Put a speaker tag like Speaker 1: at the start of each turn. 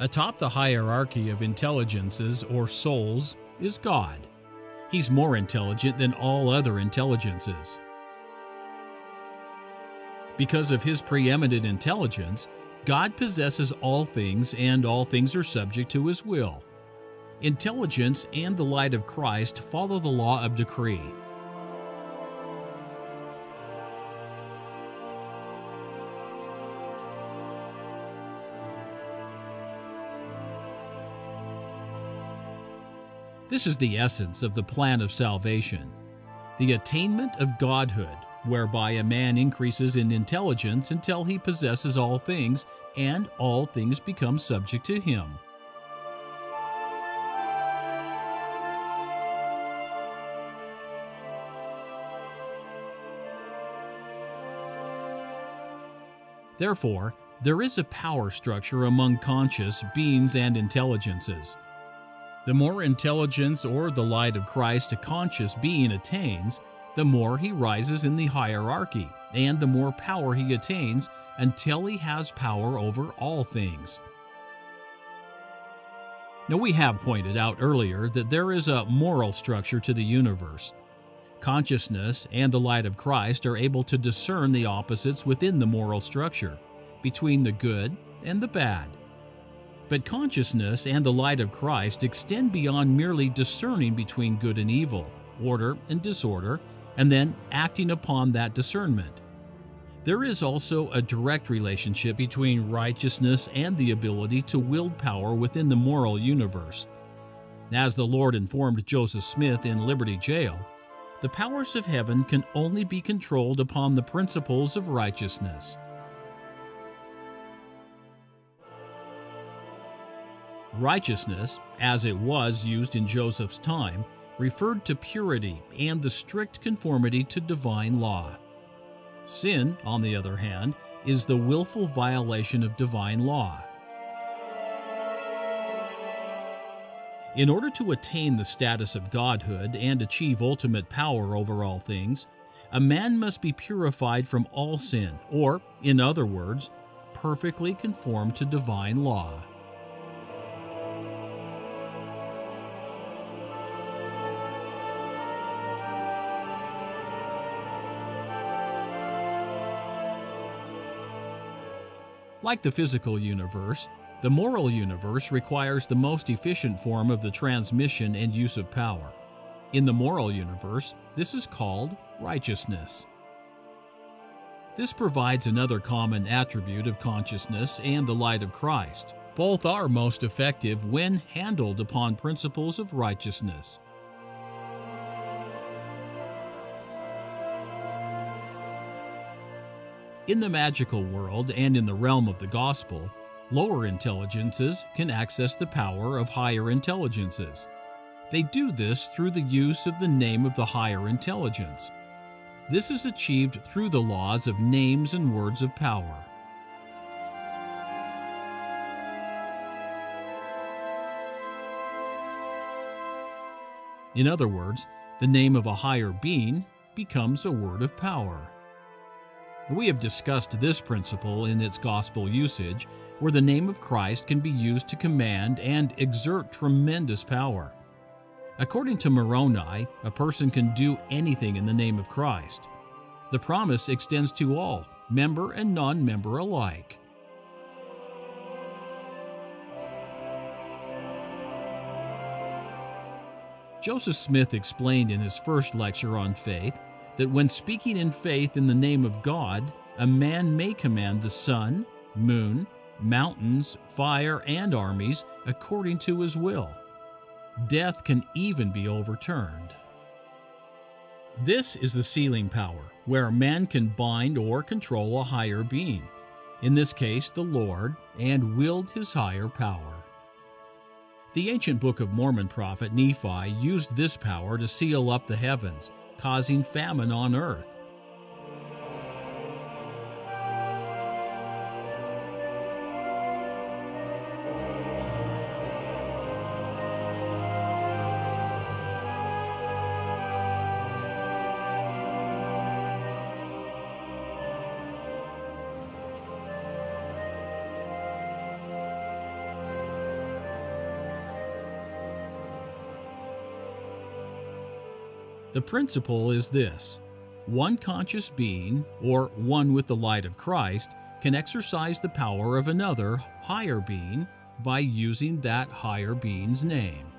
Speaker 1: Atop the hierarchy of intelligences or souls is God. He's more intelligent than all other intelligences. Because of his preeminent intelligence, God possesses all things, and all things are subject to his will. Intelligence and the light of Christ follow the law of decree. This is the essence of the plan of salvation, the attainment of godhood, whereby a man increases in intelligence until he possesses all things, and all things become subject to him. Therefore, there is a power structure among conscious beings and intelligences. The more intelligence or the light of Christ a conscious being attains, the more he rises in the hierarchy, and the more power he attains until he has power over all things. Now, we have pointed out earlier that there is a moral structure to the universe. Consciousness and the light of Christ are able to discern the opposites within the moral structure, between the good and the bad. But consciousness and the light of Christ extend beyond merely discerning between good and evil, order and disorder, and then acting upon that discernment. There is also a direct relationship between righteousness and the ability to wield power within the moral universe. As the Lord informed Joseph Smith in Liberty Jail, the powers of heaven can only be controlled upon the principles of righteousness. Righteousness, as it was used in Joseph's time, referred to purity and the strict conformity to divine law. Sin, on the other hand, is the willful violation of divine law. In order to attain the status of godhood and achieve ultimate power over all things, a man must be purified from all sin, or, in other words, perfectly conform to divine law. Like the physical universe, the moral universe requires the most efficient form of the transmission and use of power. In the moral universe, this is called righteousness. This provides another common attribute of consciousness and the light of Christ. Both are most effective when handled upon principles of righteousness. In the magical world and in the realm of the gospel, lower intelligences can access the power of higher intelligences. They do this through the use of the name of the higher intelligence. This is achieved through the laws of names and words of power. In other words, the name of a higher being becomes a word of power. We have discussed this principle in its gospel usage, where the name of Christ can be used to command and exert tremendous power. According to Moroni, a person can do anything in the name of Christ. The promise extends to all, member and non-member alike. Joseph Smith explained in his first lecture on faith that when speaking in faith in the name of God, a man may command the sun, moon, mountains, fire, and armies according to his will. Death can even be overturned. This is the sealing power, where a man can bind or control a higher being, in this case the Lord, and wield his higher power. The ancient Book of Mormon prophet Nephi used this power to seal up the heavens, causing famine on earth. The principle is this: one conscious being, or one with the light of Christ, can exercise the power of another, higher being by using that higher being's name.